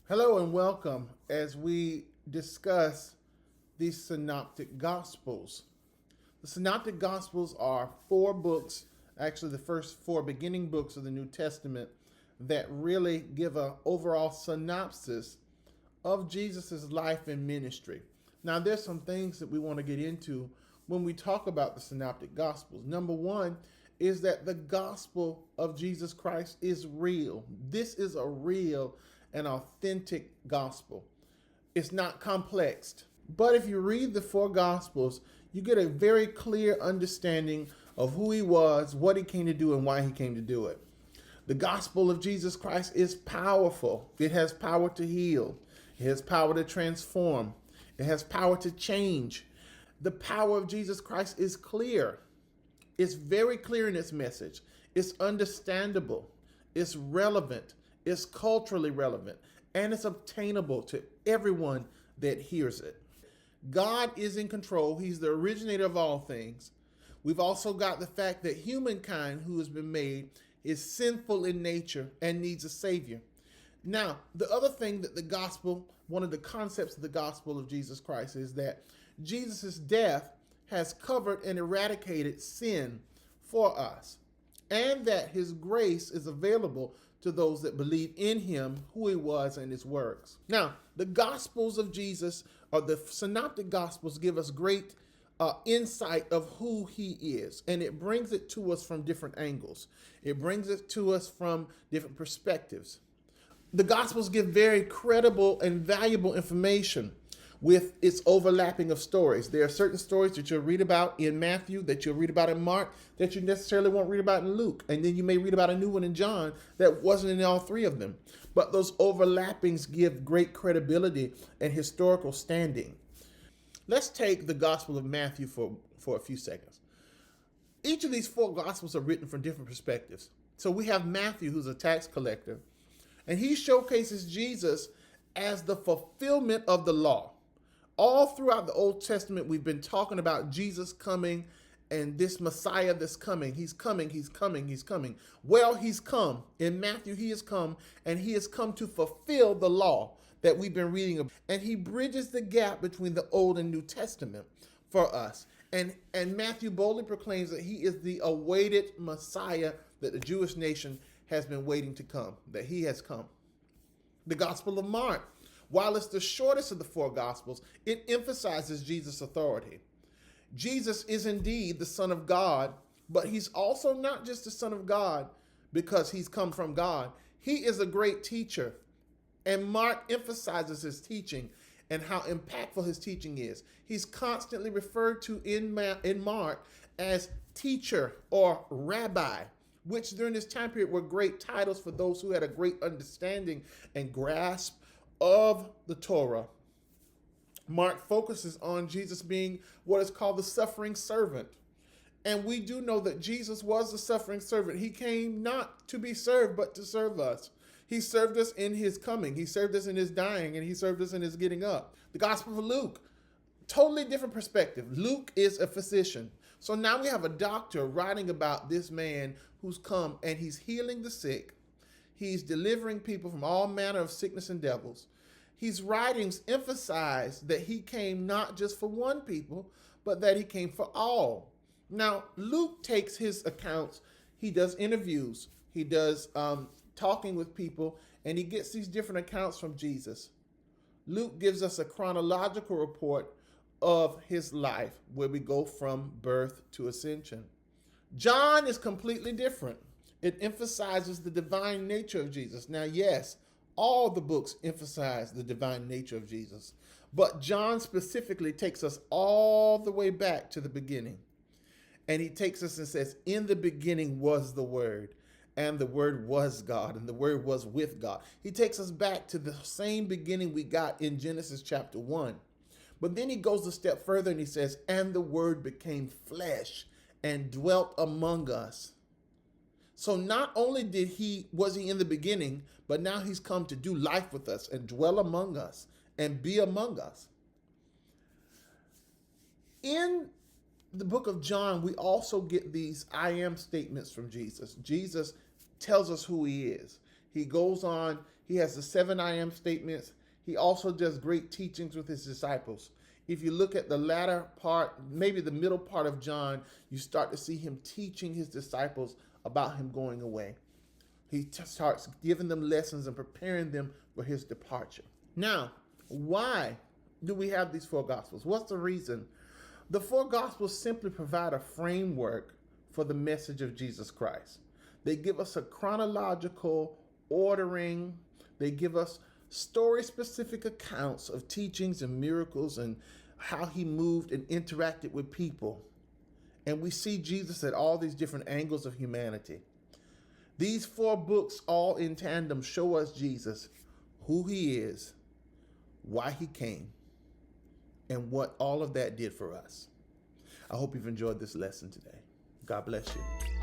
Hello and welcome as we discuss the Synoptic Gospels. The Synoptic Gospels are four books, actually, the first four beginning books of the New Testament, that really give an overall synopsis of Jesus' life and ministry. Now, there's some things that we want to get into when we talk about the Synoptic Gospels. Number one is that the gospel of Jesus Christ is real. This is a real and authentic gospel. It's not complex. But if you read the four gospels, you get a very clear understanding of who he was, what he came to do, and why he came to do it. The gospel of Jesus Christ is powerful. It has power to heal. It has power to transform. It has power to change. The power of Jesus Christ is clear. It's very clear in its message. It's understandable. It's relevant. It's culturally relevant. And it's obtainable to everyone that hears it. God is in control. He's the originator of all things. We've also got the fact that humankind who has been made is sinful in nature and needs a savior. Now, the other thing that the gospel, one of the concepts of the gospel of Jesus Christ is that Jesus' death has covered and eradicated sin for us, and that his grace is available to those that believe in him, who he was, and his works. Now, the Gospels of Jesus, or the Synoptic Gospels, give us great insight of who he is, and it brings it to us from different angles. It brings it to us from different perspectives. The Gospels give very credible and valuable information with its overlapping of stories. There are certain stories that you'll read about in Matthew, that you'll read about in Mark, that you necessarily won't read about in Luke. And then you may read about a new one in John that wasn't in all three of them. But those overlappings give great credibility and historical standing. Let's take the Gospel of Matthew for a few seconds. Each of these four Gospels are written from different perspectives. So we have Matthew, who's a tax collector, and he showcases Jesus as the fulfillment of the law. All throughout the Old Testament, we've been talking about Jesus coming and this Messiah that's coming. He's coming, he's coming, he's coming. Well, he's come. In Matthew, he has come, and he has come to fulfill the law that we've been reading about. And he bridges the gap between the Old and New Testament for us. And Matthew boldly proclaims that he is the awaited Messiah that the Jewish nation has been waiting to come, that he has come. The Gospel of Mark, while it's the shortest of the four Gospels, it emphasizes Jesus' authority. Jesus is indeed the Son of God, but he's also not just the Son of God because he's come from God. He is a great teacher, and Mark emphasizes his teaching and how impactful his teaching is. He's constantly referred to in Mark as teacher or rabbi, which during this time period were great titles for those who had a great understanding and grasp of the Torah. Mark focuses on Jesus being what is called the suffering servant. And we do know that Jesus was the suffering servant. He came not to be served, but to serve us. He served us in his coming. He served us in his dying, and he served us in his getting up. The Gospel of Luke, totally different perspective. Luke is a physician. So now we have a doctor writing about this man who's come, and he's healing the sick. He's delivering people from all manner of sickness and devils. His writings emphasize that he came not just for one people, but that he came for all. Now, Luke takes his accounts, he does interviews, he does talking with people, and he gets these different accounts from Jesus. Luke gives us a chronological report of his life, where we go from birth to ascension. John is completely different. It emphasizes the divine nature of Jesus. Now, yes, all the books emphasize the divine nature of Jesus, but John specifically takes us all the way back to the beginning. And he takes us and says, in the beginning was the Word, and the Word was God, and the Word was with God. He takes us back to the same beginning we got in Genesis chapter 1. But then he goes a step further and he says, and the Word became flesh and dwelt among us. So not only was he in the beginning, but now he's come to do life with us and dwell among us and be among us. In the book of John, we also get these I am statements from Jesus. Jesus tells us who he is. He goes on, he has the 7 I am statements. He also does great teachings with his disciples. If you look at the latter part, maybe the middle part of John, you start to see him teaching his disciples about him going away. He starts giving them lessons and preparing them for his departure. Now, why do we have these 4 Gospels? What's the reason? The 4 Gospels simply provide a framework for the message of Jesus Christ. They give us a chronological ordering. They give us story-specific accounts of teachings and miracles and how he moved and interacted with people. And we see Jesus at all these different angles of humanity. These 4 books, all in tandem, show us Jesus, who he is, why he came, and what all of that did for us. I hope you've enjoyed this lesson today. God bless you.